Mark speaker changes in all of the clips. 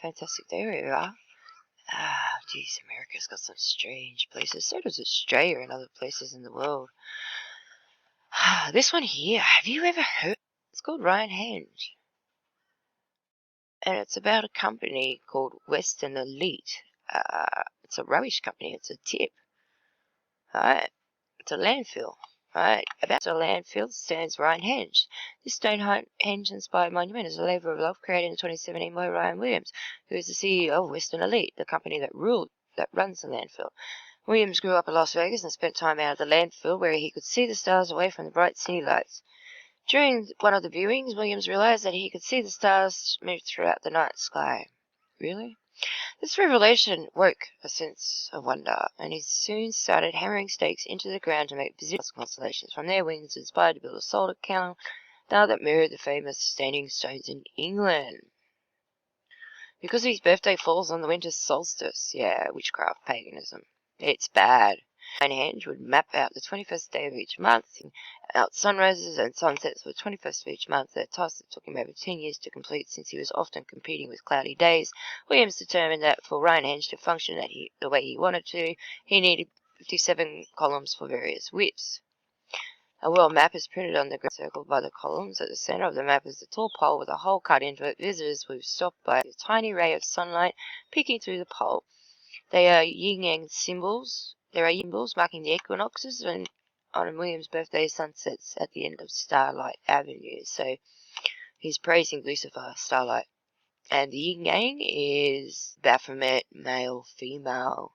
Speaker 1: fantastic. There we are. Ah, geez, America's got some strange places. So does Australia and other places in the world. This one here, have you ever heard? It's called Ryan Henge. And it's about a company called Western Elite. It's a rubbish company. It's a tip. Alright. It's a landfill. Alright. About a landfill stands Ryan Henge. This Stonehenge-inspired monument is a labour of love created in 2017 by Ryan Williams, who is the CEO of Western Elite, the company that runs the landfill. Williams grew up in Las Vegas and spent time out at the landfill where he could see the stars away from the bright city lights. During one of the viewings, Williams realized that he could see the stars move throughout the night sky. Really? This revelation woke a sense of wonder, and he soon started hammering stakes into the ground to make visible constellations. From there, Williams was inspired to build a solar calendar that mirrored the famous standing stones in England. Because his birthday falls on the winter solstice. Yeah, witchcraft, paganism. It's bad. Ryan Henge would map out the 21st day of each month, out sunrises and sunsets for the 21st of each month, a task that took him over 10 years to complete since he was often competing with cloudy days. Williams determined that for Ryan Henge to function the way he wanted to, he needed 57 columns for various widths. A world map is printed on the ground, circled by the columns. At the center of the map is a tall pole with a hole cut into it. Visitors will be stopped by a tiny ray of sunlight peeking through the pole. They are yin-yang symbols. There are symbols marking the equinoxes and on William's birthday sunsets at the end of Starlight Avenue. So he's praising Lucifer, Starlight. And the yin-yang is Baphomet, male, female.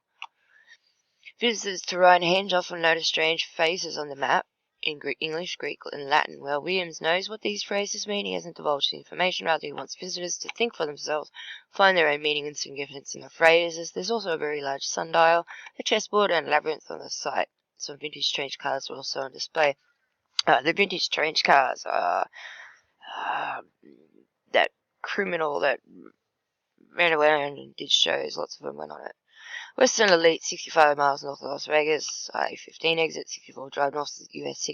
Speaker 1: Visitors to Ryan Henge often notice strange faces on the map in English, Greek, and Latin. Well, Williams knows what these phrases mean. He hasn't divulged the information. Rather, he wants visitors to think for themselves, find their own meaning and significance in the phrases. There's also a very large sundial, a chessboard, and a labyrinth on the site. Some vintage strange cars are also on display. The vintage strange cars are that criminal that ran around and did shows. Lots of them went on it. Western Elite, 65 miles north of Las Vegas, I-15 exit, 64 drive north of US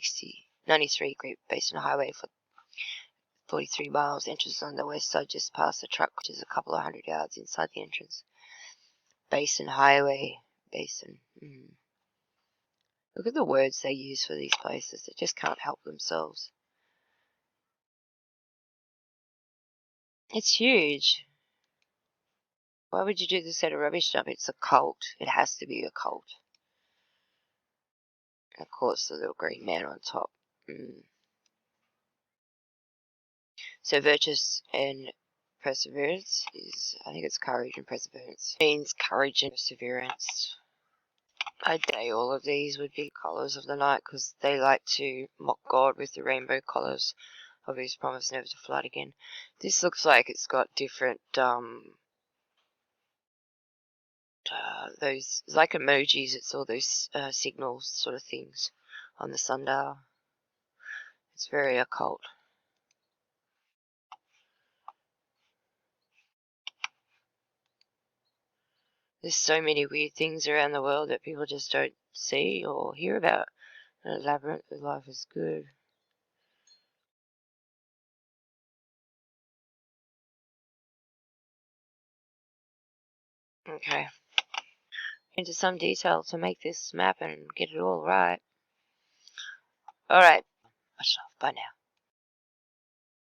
Speaker 1: 93 Great Basin Highway for 43 miles. Entrance on the west side just past the truck, which is a couple of 100 yards inside the entrance. Basin Highway, Basin. Look at the words they use for these places. They just can't help themselves. It's huge. Why would you do this at a rubbish dump? It's a cult. It has to be a cult. And of course, the little green man on top. So virtus and perseverance is, I think it's courage and perseverance. It means courage and perseverance. I'd say all of these would be colours of the night because they like to mock God with the rainbow colours of his promise never to flood again. This looks like it's got different those like emojis. It's all those signals sort of things on the sundial. It's very occult. There's so many weird things around the world that people just don't see or hear about. And a labyrinth of life is good. Okay. Into some detail to make this map and get it all right. Alright. Bye now.